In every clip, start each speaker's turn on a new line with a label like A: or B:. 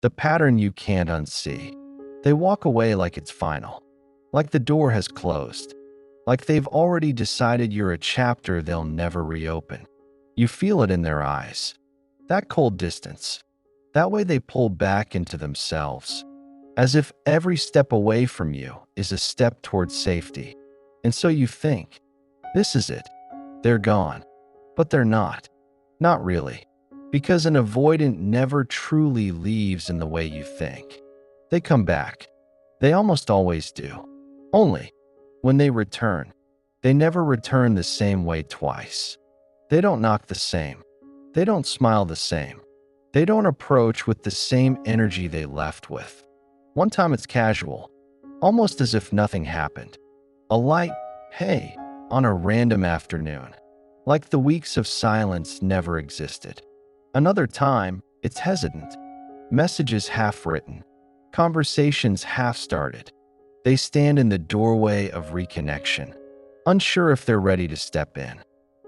A: the pattern you can't unsee. They walk away like it's final, like the door has closed, like they've already decided you're a chapter they'll never reopen. You feel it in their eyes, that cold distance. That way they pull back into themselves, as if every step away from you is a step towards safety. And so you think, this is it. They're gone. But they're not. Not really. Because an avoidant never truly leaves in the way you think. They come back. They almost always do. Only, when they return, they never return the same way twice. They don't knock the same. They don't smile the same. They don't approach with the same energy they left with. One time it's casual, almost as if nothing happened. A light, hey, on a random afternoon, like the weeks of silence never existed. Another time, it's hesitant, messages half-written, conversations half-started. They stand in the doorway of reconnection, unsure if they're ready to step in,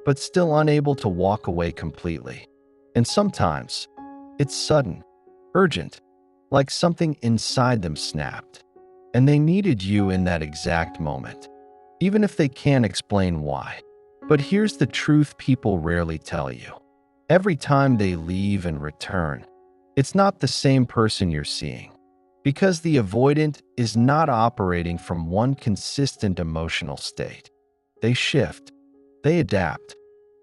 A: but still unable to walk away completely. And sometimes, it's sudden, urgent, like something inside them snapped, and they needed you in that exact moment, even if they can't explain why. But here's the truth people rarely tell you. Every time they leave and return, it's not the same person you're seeing, because the avoidant is not operating from one consistent emotional state. They shift, they adapt,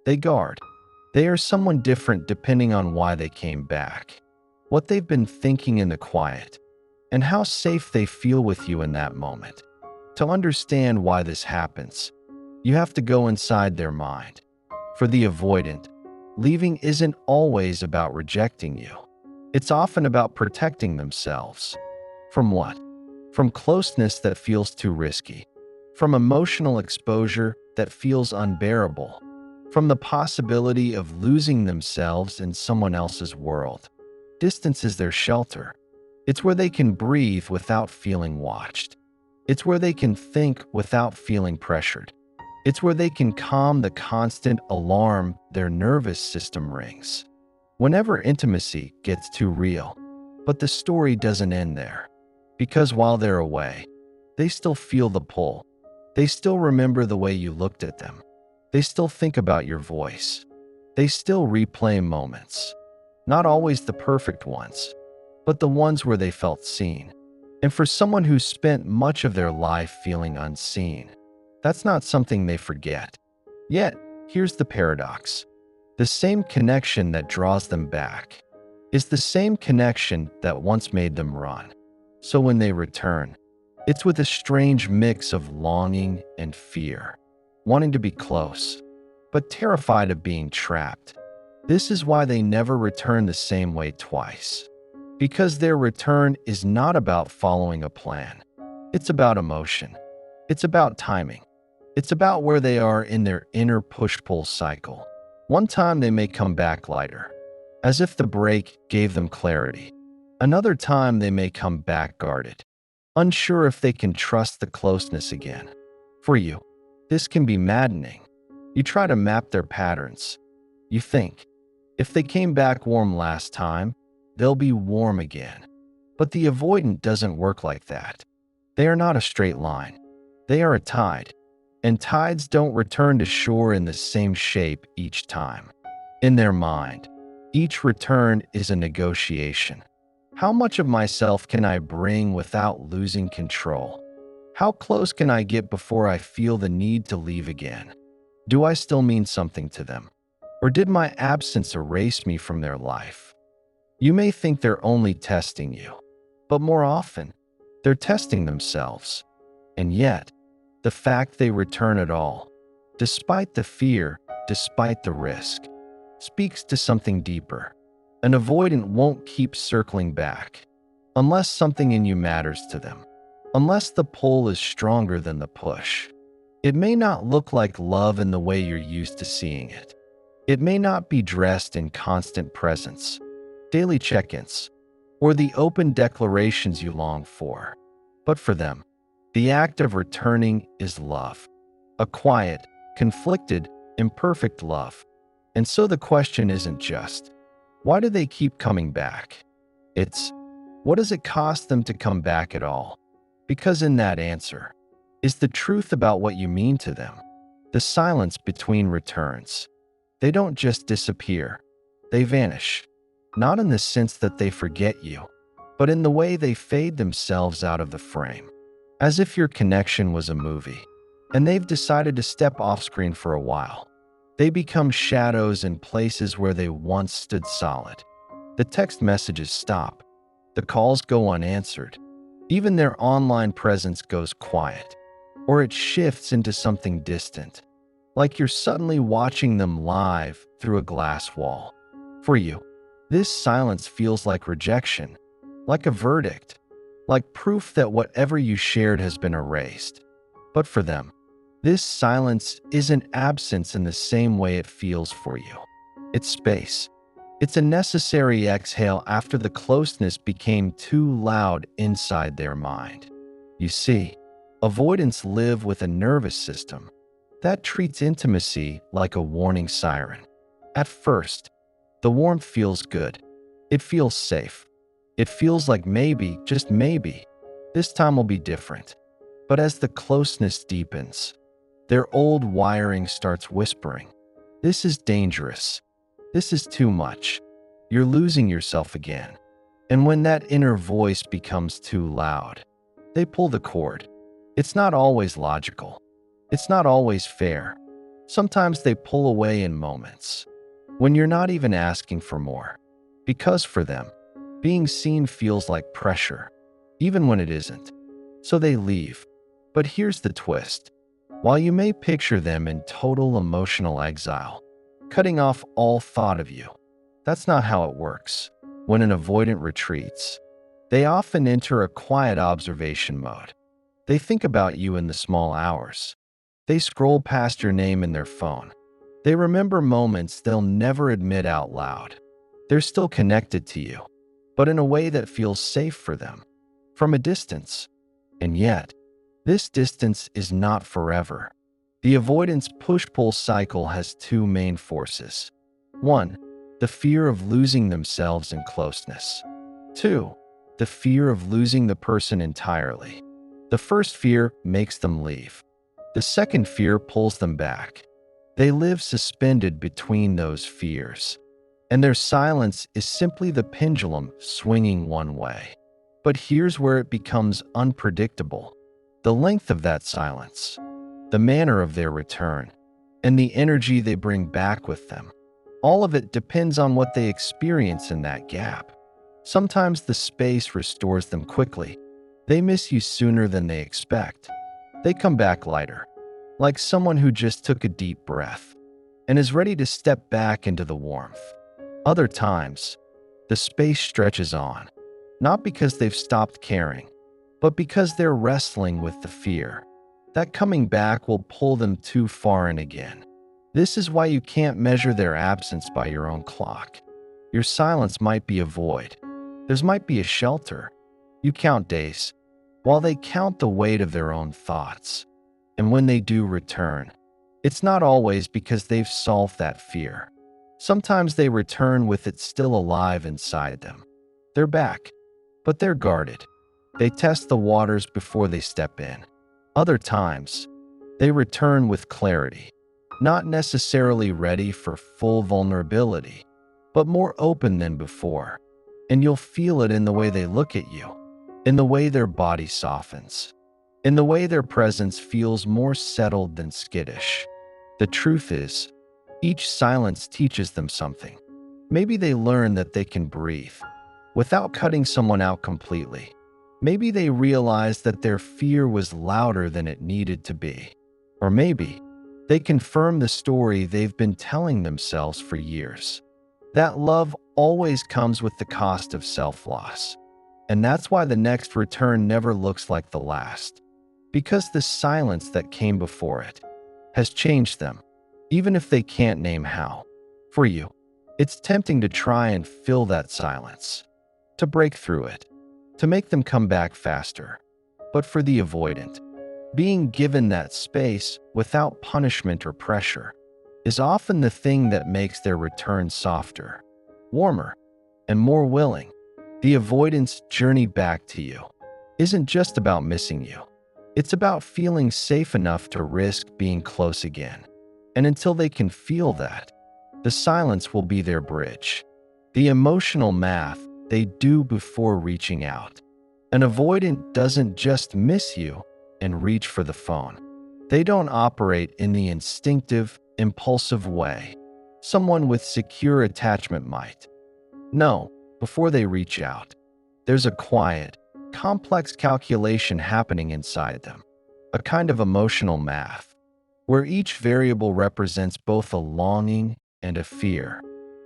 A: they guard. They are someone different depending on why they came back, what they've been thinking in the quiet, and how safe they feel with you in that moment. To understand why this happens, you have to go inside their mind. For the avoidant, leaving isn't always about rejecting you. It's often about protecting themselves. From what? From closeness that feels too risky. From emotional exposure that feels unbearable. From the possibility of losing themselves in someone else's world. Distance is their shelter. It's where they can breathe without feeling watched. It's where they can think without feeling pressured. It's where they can calm the constant alarm their nervous system rings whenever intimacy gets too real. But the story doesn't end there. Because while they're away, they still feel the pull. They still remember the way you looked at them. They still think about your voice. They still replay moments. Not always the perfect ones, but the ones where they felt seen. And for someone who's spent much of their life feeling unseen, that's not something they forget. Yet, here's the paradox. The same connection that draws them back is the same connection that once made them run. So when they return, it's with a strange mix of longing and fear, wanting to be close, but terrified of being trapped. This is why they never return the same way twice. Because their return is not about following a plan. It's about emotion. It's about timing. It's about where they are in their inner push-pull cycle. One time they may come back lighter, as if the break gave them clarity. Another time they may come back guarded, unsure if they can trust the closeness again. For you, this can be maddening. You try to map their patterns. You think, if they came back warm last time, they'll be warm again. But the avoidant doesn't work like that. They are not a straight line. They are a tide. And tides don't return to shore in the same shape each time. In their mind, each return is a negotiation. How much of myself can I bring without losing control? How close can I get before I feel the need to leave again? Do I still mean something to them? Or did my absence erase me from their life? You may think they're only testing you, but more often, they're testing themselves. And yet, the fact they return at all, despite the fear, despite the risk, speaks to something deeper. An avoidant won't keep circling back, unless something in you matters to them, unless the pull is stronger than the push. It may not look like love in the way you're used to seeing it. It may not be dressed in constant presence, daily check-ins, or the open declarations you long for. But for them, the act of returning is love. A quiet, conflicted, imperfect love. And so the question isn't just, why do they keep coming back? It's, What does it cost them to come back at all? Because in that answer is the truth about what you mean to them. The silence between returns. They don't just disappear, they vanish. Not in the sense that they forget you, but in the way they fade themselves out of the frame. As if your connection was a movie, and they've decided to step off screen for a while. They become shadows in places where they once stood solid. The text messages stop. The calls go unanswered. Even their online presence goes quiet, or it shifts into something distant, like you're suddenly watching them live through a glass wall. For you, this silence feels like rejection, like a verdict, like proof that whatever you shared has been erased. But for them, this silence isn't absence in the same way it feels for you. It's space. It's a necessary exhale after the closeness became too loud inside their mind. You see, avoidants live with a nervous system that treats intimacy like a warning siren. At first, the warmth feels good. It feels safe. It feels like maybe, just maybe, this time will be different. But as the closeness deepens, their old wiring starts whispering, "This is dangerous. This is too much. You're losing yourself again." And when that inner voice becomes too loud, they pull the cord. It's not always logical. It's not always fair. Sometimes they pull away in moments when you're not even asking for more. Because for them, being seen feels like pressure, even when it isn't. So they leave. But here's the twist. While you may picture them in total emotional exile, cutting off all thought of you, that's not how it works. When an avoidant retreats, they often enter a quiet observation mode. They think about you in the small hours. They scroll past your name in their phone. They remember moments they'll never admit out loud. They're still connected to you, but in a way that feels safe for them, from a distance. And yet, this distance is not forever. The avoidance push-pull cycle has two main forces. 1. The fear of losing themselves in closeness. 2. The fear of losing the person entirely. The first fear makes them leave. The second fear pulls them back. They live suspended between those fears, and their silence is simply the pendulum swinging one way. But here's where it becomes unpredictable. The length of that silence, the manner of their return, and the energy they bring back with them. All of it depends on what they experience in that gap. Sometimes the space restores them quickly. They miss you sooner than they expect. They come back lighter, like someone who just took a deep breath and is ready to step back into the warmth. Other times, the space stretches on, not because they've stopped caring, but because they're wrestling with the fear that coming back will pull them too far in again. This is why you can't measure their absence by your own clock. Your silence might be a void. Theirs might be a shelter. You count days, while they count the weight of their own thoughts. And when they do return, it's not always because they've solved that fear. Sometimes they return with it still alive inside them. They're back, but they're guarded. They test the waters before they step in. Other times, they return with clarity, not necessarily ready for full vulnerability, but more open than before. And you'll feel it in the way they look at you, in the way their body softens, in the way their presence feels more settled than skittish. The truth is, each silence teaches them something. Maybe they learn that they can breathe without cutting someone out completely. Maybe they realize that their fear was louder than it needed to be. Or maybe they confirm the story they've been telling themselves for years. That love always comes with the cost of self-loss. And that's why the next return never looks like the last. Because the silence that came before it has changed them, even if they can't name how. For you, it's tempting to try and fill that silence, to break through it, to make them come back faster. But for the avoidant, being given that space without punishment or pressure is often the thing that makes their return softer, warmer, and more willing. The avoidance journey back to you isn't just about missing you. It's about feeling safe enough to risk being close again. And until they can feel that, the silence will be their bridge. The emotional math they do before reaching out. An avoidant doesn't just miss you and reach for the phone. They don't operate in the instinctive, impulsive way someone with secure attachment might. No, before they reach out, there's a quiet, complex calculation happening inside them, a kind of emotional math, where each variable represents both a longing and a fear.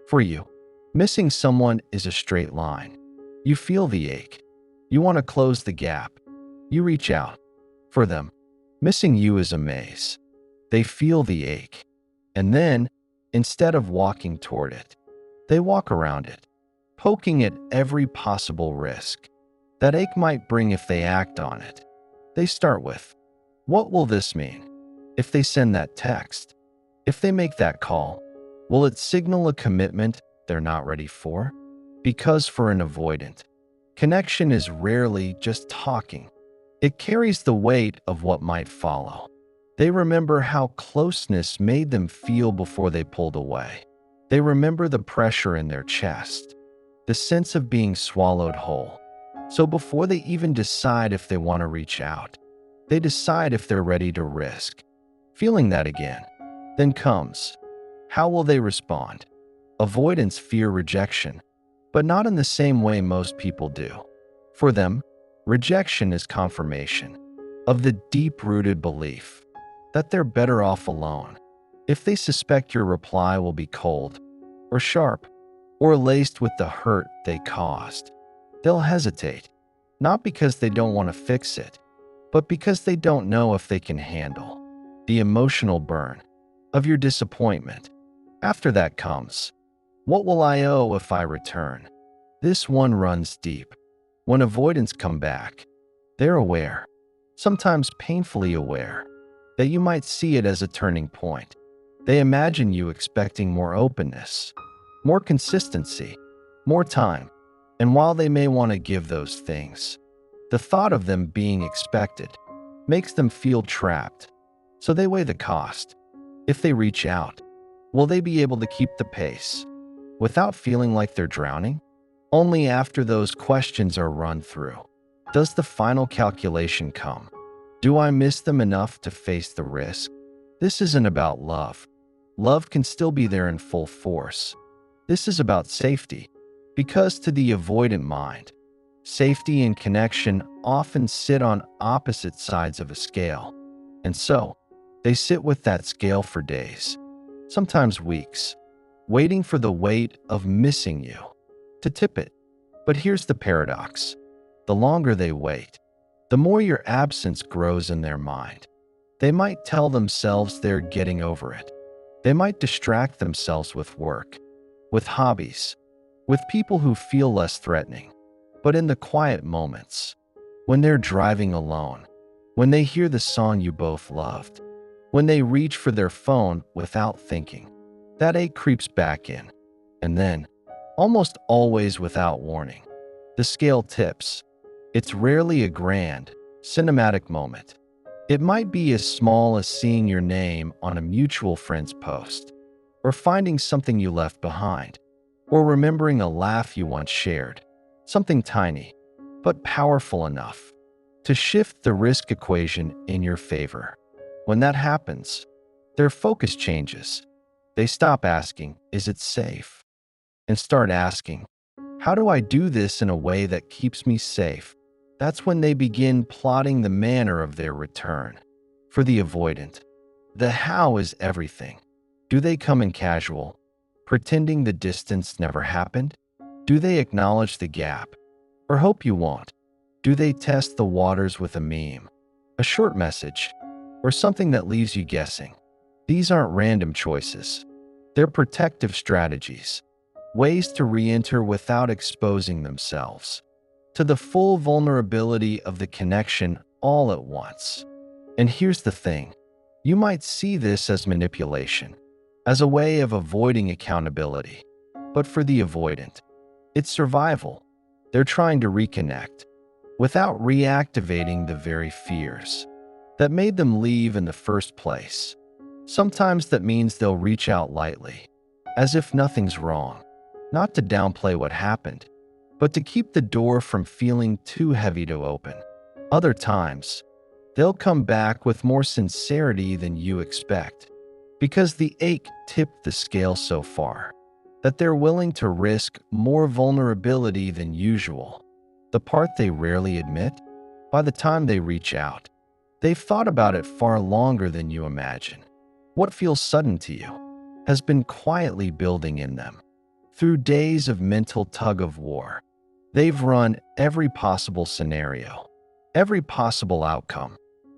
A: For you, missing someone is a straight line. You feel the ache. You want to close the gap. You reach out. For them, missing you is a maze. They feel the ache. And then, instead of walking toward it, they walk around it, poking at every possible risk that ache might bring if they act on it. They start with, what will this mean? If they send that text, if they make that call, will it signal a commitment they're not ready for? Because for an avoidant, connection is rarely just talking. It carries the weight of what might follow. They remember how closeness made them feel before they pulled away. They remember the pressure in their chest, the sense of being swallowed whole. So before they even decide if they want to reach out, they decide if they're ready to risk feeling that again. Then comes, how will they respond? Avoidants fear rejection, but not in the same way most people do. For them, rejection is confirmation of the deep-rooted belief that they're better off alone. If they suspect your reply will be cold, or sharp, or laced with the hurt they caused, they'll hesitate, not because they don't want to fix it, but because they don't know if they can handle the emotional burn of your disappointment. After that comes, what will I owe if I return? This one runs deep. When avoidants come back, they're aware, sometimes painfully aware, that you might see it as a turning point. They imagine you expecting more openness, more consistency, more time. And while they may want to give those things, the thought of them being expected makes them feel trapped. So they weigh the cost. If they reach out, will they be able to keep the pace without feeling like they're drowning? Only after those questions are run through does the final calculation come. Do I miss them enough to face the risk? This isn't about love. Love can still be there in full force. This is about safety, because to the avoidant mind, safety and connection often sit on opposite sides of a scale. And so, they sit with that scale for days, sometimes weeks, waiting for the weight of missing you to tip it. But here's the paradox. The longer they wait, the more your absence grows in their mind. They might tell themselves they're getting over it. They might distract themselves with work, with hobbies, with people who feel less threatening. But in the quiet moments, when they're driving alone, when they hear the song you both loved, when they reach for their phone without thinking, that ache creeps back in. And then, almost always without warning, the scale tips. It's rarely a grand, cinematic moment. It might be as small as seeing your name on a mutual friend's post, or finding something you left behind, or remembering a laugh you once shared. Something tiny, but powerful enough to shift the risk equation in your favor. When that happens, their focus changes. They stop asking, is it safe? And start asking, how do I do this in a way that keeps me safe? That's when they begin plotting the manner of their return. For the avoidant, the how is everything. Do they come in casual, pretending the distance never happened? Do they acknowledge the gap, or hope you won't? Do they test the waters with a meme, a short message, or something that leaves you guessing? These aren't random choices. They're protective strategies, ways to re-enter without exposing themselves to the full vulnerability of the connection all at once. And here's the thing. You might see this as manipulation, as a way of avoiding accountability. But for the avoidant, it's survival. They're trying to reconnect without reactivating the very fears that made them leave in the first place. Sometimes that means they'll reach out lightly, as if nothing's wrong, not to downplay what happened, but to keep the door from feeling too heavy to open. Other times, they'll come back with more sincerity than you expect, because the ache tipped the scale so far that they're willing to risk more vulnerability than usual. The part they rarely admit, by the time they reach out, they've thought about it far longer than you imagine. What feels sudden to you has been quietly building in them. Through days of mental tug-of-war, they've run every possible scenario, every possible outcome,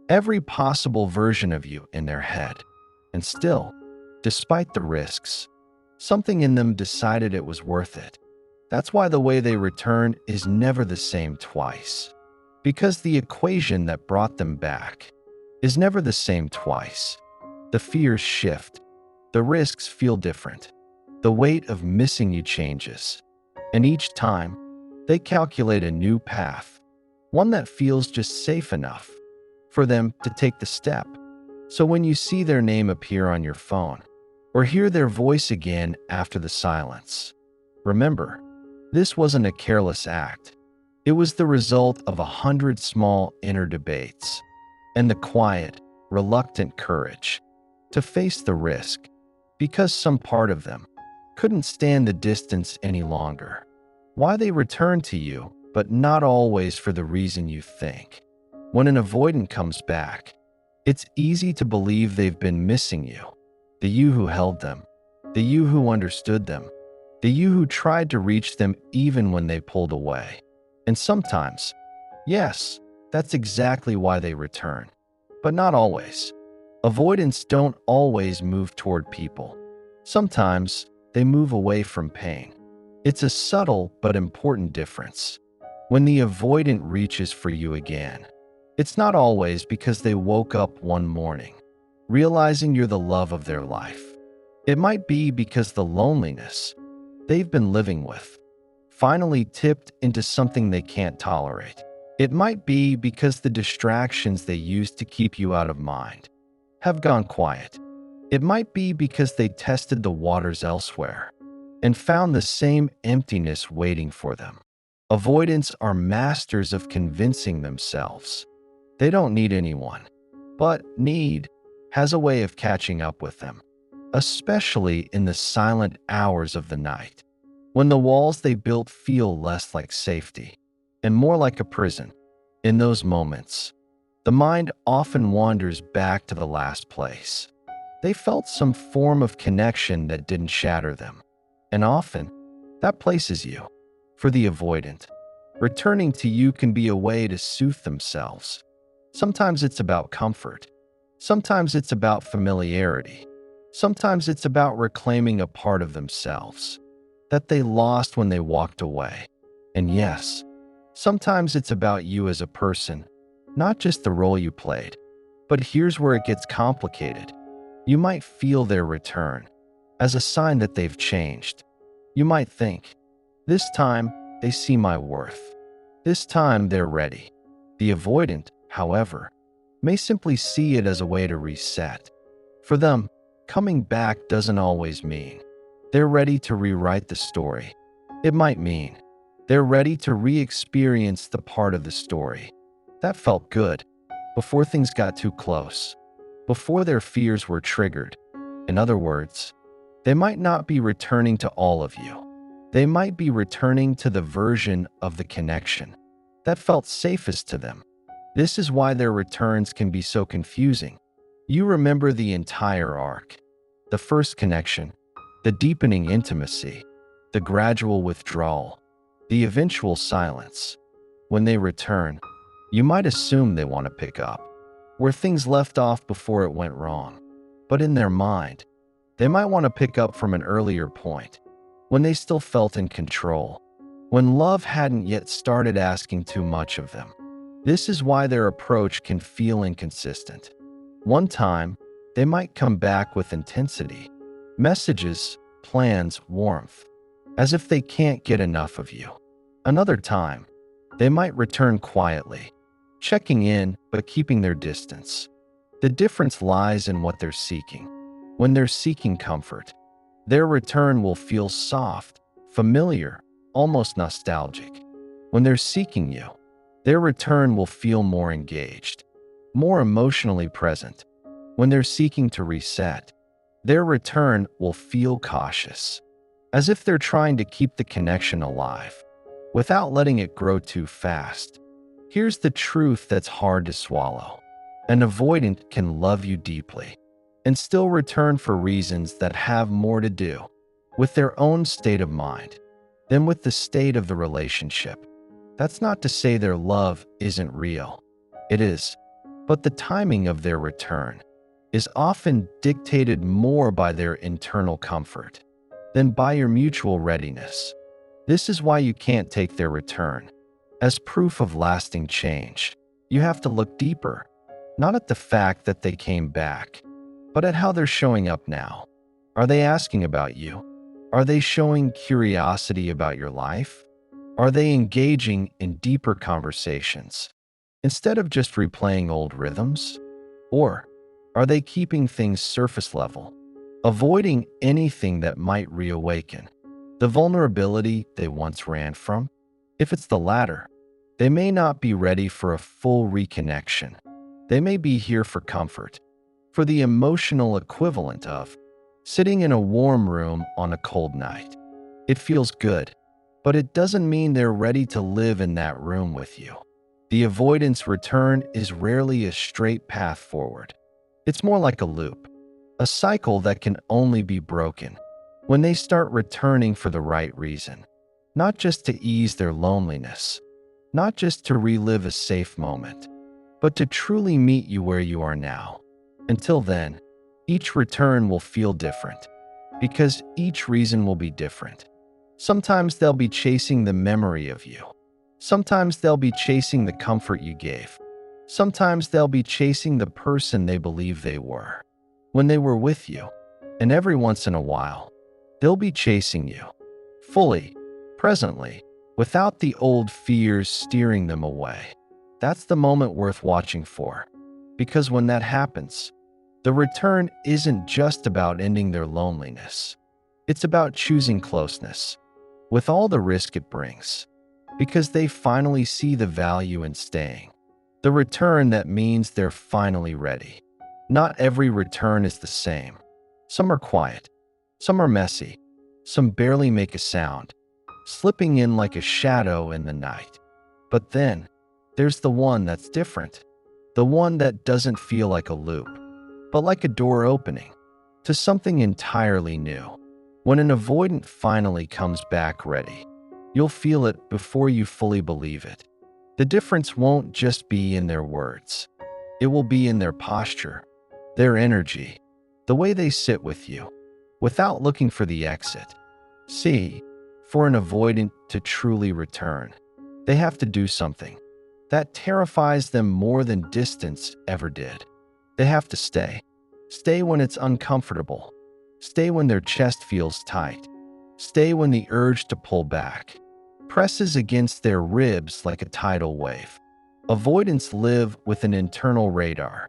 A: every possible version of you in their head. And still, despite the risks, something in them decided it was worth it. That's why the way they return is never the same twice. Because the equation that brought them back is never the same twice. The fears shift. The risks feel different. The weight of missing you changes. And each time, they calculate a new path, one that feels just safe enough for them to take the step. So when you see their name appear on your phone, or hear their voice again after the silence, remember, this wasn't a careless act. It was the result of 100 small inner debates and the quiet, reluctant courage to face the risk, because some part of them couldn't stand the distance any longer. Why they return to you, but not always for the reason you think. When an avoidant comes back, it's easy to believe they've been missing you. The you who held them, the you who understood them, the you who tried to reach them even when they pulled away. And sometimes, yes, that's exactly why they return. But not always. Avoidants don't always move toward people. Sometimes they move away from pain. It's a subtle but important difference. When the avoidant reaches for you again, it's not always because they woke up one morning realizing you're the love of their life. It might be because the loneliness they've been living with finally tipped into something they can't tolerate. It might be because the distractions they used to keep you out of mind have gone quiet. It might be because they tested the waters elsewhere and found the same emptiness waiting for them. Avoidants are masters of convincing themselves they don't need anyone, but need has a way of catching up with them, especially in the silent hours of the night, when the walls they built feel less like safety and more like a prison. In those moments, the mind often wanders back to the last place they felt some form of connection that didn't shatter them. And often, that place is you. For the avoidant, returning to you can be a way to soothe themselves. Sometimes it's about comfort. Sometimes it's about familiarity. Sometimes it's about reclaiming a part of themselves that they lost when they walked away. And yes, sometimes it's about you as a person, not just the role you played. But here's where it gets complicated. You might feel their return as a sign that they've changed. You might think, this time they see my worth. This time they're ready. The avoidant, however, may simply see it as a way to reset. For them, coming back doesn't always mean they're ready to rewrite the story. It might mean they're ready to re-experience the part of the story that felt good before things got too close, before their fears were triggered. In other words, they might not be returning to all of you. They might be returning to the version of the connection that felt safest to them. This is why their returns can be so confusing. You remember the entire arc, the first connection, the deepening intimacy, the gradual withdrawal, the eventual silence. When they return, you might assume they want to pick up where things left off before it went wrong. But in their mind, they might want to pick up from an earlier point, when they still felt in control, when love hadn't yet started asking too much of them. This is why their approach can feel inconsistent. One time, they might come back with intensity, messages, plans, warmth, as if they can't get enough of you. Another time, they might return quietly, checking in but keeping their distance. The difference lies in what they're seeking. When they're seeking comfort, their return will feel soft, familiar, almost nostalgic. When they're seeking you, their return will feel more engaged, more emotionally present. When they're seeking to reset, their return will feel cautious, as if they're trying to keep the connection alive, without letting it grow too fast. Here's the truth that's hard to swallow. An avoidant can love you deeply and still return for reasons that have more to do with their own state of mind than with the state of the relationship. That's not to say their love isn't real. It is, but the timing of their return is often dictated more by their internal comfort than by your mutual readiness. This is why you can't take their return as proof of lasting change. You have to look deeper, not at the fact that they came back, but at how they're showing up now. Are they asking about you? Are they showing curiosity about your life? Are they engaging in deeper conversations instead of just replaying old rhythms? Or are they keeping things surface level, avoiding anything that might reawaken the vulnerability they once ran from? If it's the latter, they may not be ready for a full reconnection. They may be here for comfort, for the emotional equivalent of sitting in a warm room on a cold night. It feels good, but it doesn't mean they're ready to live in that room with you. The avoidance return is rarely a straight path forward. It's more like a loop, a cycle that can only be broken when they start returning for the right reason, not just to ease their loneliness, not just to relive a safe moment, but to truly meet you where you are now. Until then, each return will feel different, because each reason will be different. Sometimes they'll be chasing the memory of you. Sometimes they'll be chasing the comfort you gave. Sometimes they'll be chasing the person they believe they were when they were with you. And every once in a while, they'll be chasing you, fully, presently, without the old fears steering them away. That's the moment worth watching for, because when that happens, the return isn't just about ending their loneliness. It's about choosing closeness, with all the risk it brings, because they finally see the value in staying. The return that means they're finally ready. Not every return is the same. Some are quiet, some are messy, some barely make a sound, slipping in like a shadow in the night. But then, there's the one that's different, the one that doesn't feel like a loop, but like a door opening to something entirely new. When an avoidant finally comes back ready, you'll feel it before you fully believe it. The difference won't just be in their words. It will be in their posture, their energy, the way they sit with you, without looking for the exit. See, for an avoidant to truly return, they have to do something that terrifies them more than distance ever did. They have to stay. Stay when it's uncomfortable. Stay when their chest feels tight. Stay when the urge to pull back presses against their ribs like a tidal wave. Avoidants live with an internal radar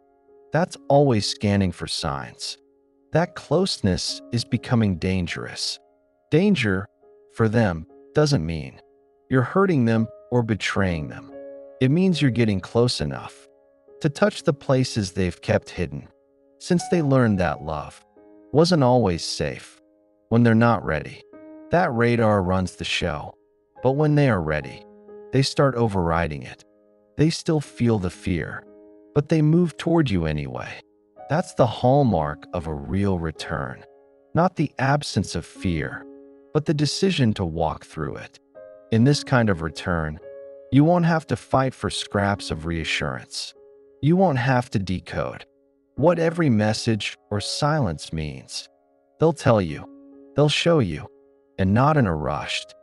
A: that's always scanning for signs. That closeness is becoming dangerous. Danger, for them, doesn't mean you're hurting them or betraying them. It means you're getting close enough to touch the places they've kept hidden, since they learned that love wasn't always safe. When they're not ready, that radar runs the show. But when they are ready, they start overriding it. They still feel the fear, but they move toward you anyway. That's the hallmark of a real return. Not the absence of fear, but the decision to walk through it. In this kind of return, you won't have to fight for scraps of reassurance. You won't have to decode what every message or silence means. They'll tell you, they'll show you, and not in a rushed,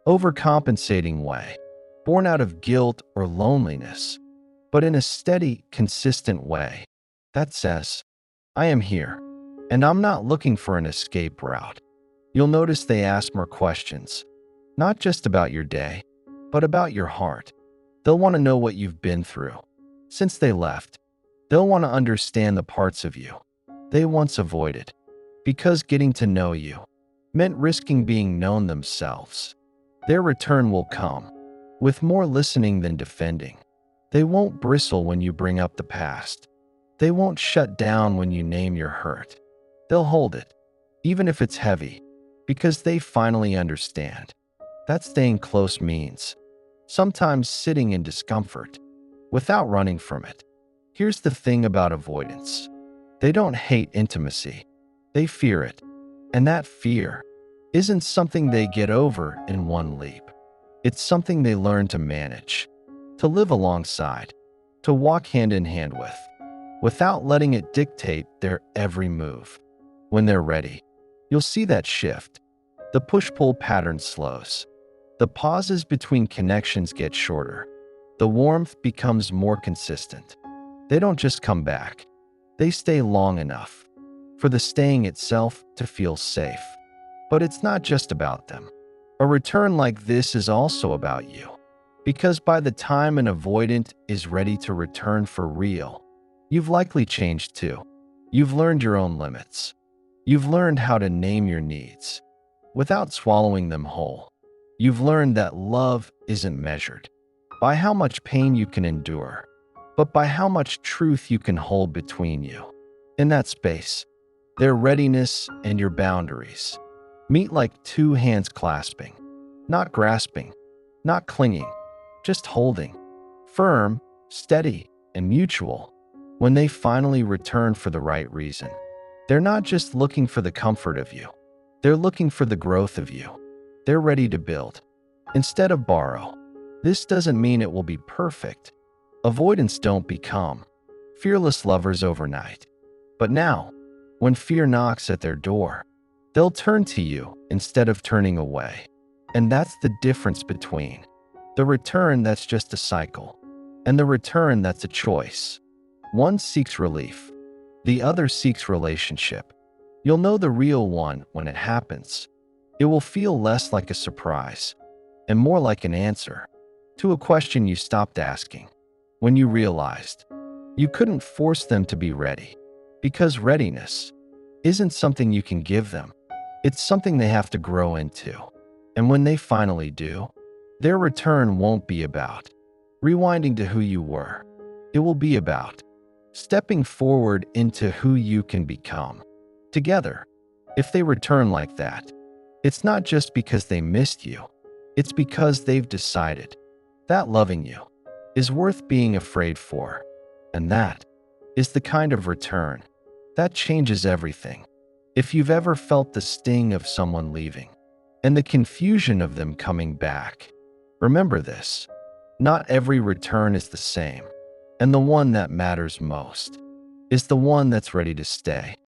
A: overcompensating way, born out of guilt or loneliness, but in a steady, consistent way that says, I am here, and I'm not looking for an escape route. You'll notice they ask more questions, not just about your day, but about your heart. They'll want to know what you've been through. Since they left, they'll want to understand the parts of you they once avoided, because getting to know you meant risking being known themselves. Their return will come with more listening than defending. They won't bristle when you bring up the past. They won't shut down when you name your hurt. They'll hold it, even if it's heavy, because they finally understand that staying close means sometimes sitting in discomfort without running from it. Here's the thing about avoidance: they don't hate intimacy, they fear it. And that fear isn't something they get over in one leap. It's something they learn to manage, to live alongside, to walk hand in hand with, without letting it dictate their every move. When they're ready, you'll see that shift. The push-pull pattern slows. The pauses between connections get shorter. The warmth becomes more consistent. They don't just come back. They stay long enough for the staying itself to feel safe. But it's not just about them. A return like this is also about you. Because by the time an avoidant is ready to return for real, you've likely changed too. You've learned your own limits. You've learned how to name your needs without swallowing them whole. You've learned that love isn't measured by how much pain you can endure, but by how much truth you can hold between you. In that space, their readiness and your boundaries meet like two hands clasping, not grasping, not clinging, just holding, firm, steady, and mutual. When they finally return for the right reason, they're not just looking for the comfort of you. They're looking for the growth of you. They're ready to build instead of borrow. This doesn't mean it will be perfect. Avoidants don't become fearless lovers overnight. But now, when fear knocks at their door, they'll turn to you instead of turning away. And that's the difference between the return that's just a cycle and the return that's a choice. One seeks relief, the other seeks relationship. You'll know the real one when it happens. It will feel less like a surprise and more like an answer to a question you stopped asking when you realized you couldn't force them to be ready. Because readiness isn't something you can give them. It's something they have to grow into. And when they finally do, their return won't be about rewinding to who you were. It will be about stepping forward into who you can become together. If they return like that, it's not just because they missed you. It's because they've decided that loving you is worth being afraid for. And that is the kind of return that changes everything. If you've ever felt the sting of someone leaving and the confusion of them coming back, remember this: not every return is the same, and the one that matters most is the one that's ready to stay.